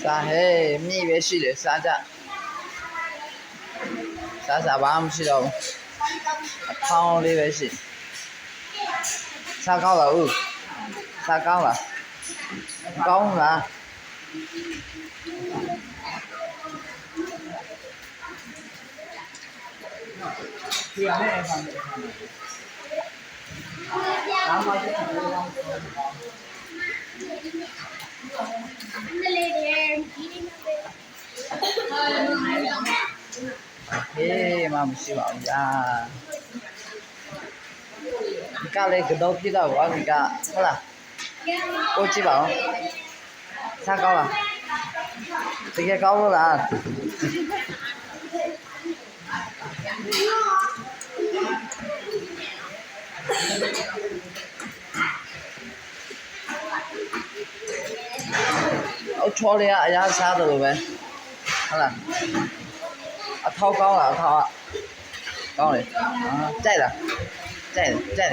စားဟဲ့မြေပဲရှိတယ်စားကြစားဘာမှမရှိတော့ဘူးအထောင်းလေးပဲရှိစားကောင်းလားဦးစားကောင်းလားကောင်းလားဒီအနေနဲ့ဆောင်တယ်အားမကျတယ်လေဟေးမမရှိပါဘူးညာဒီကလည်းကတော့ပြတော့ဘာဒီကဟုတ်လားကိုကြည့်ပါဦးစားကောင်းလားတကယ်ကောင်းလို့လားအချော်လေးကအရာစားတယ်လို့ပဲဟုတ်လားအထောက်ကောင်းလားအထောက်ကောင်းလေကြိုက်လားကြိုက်တယ်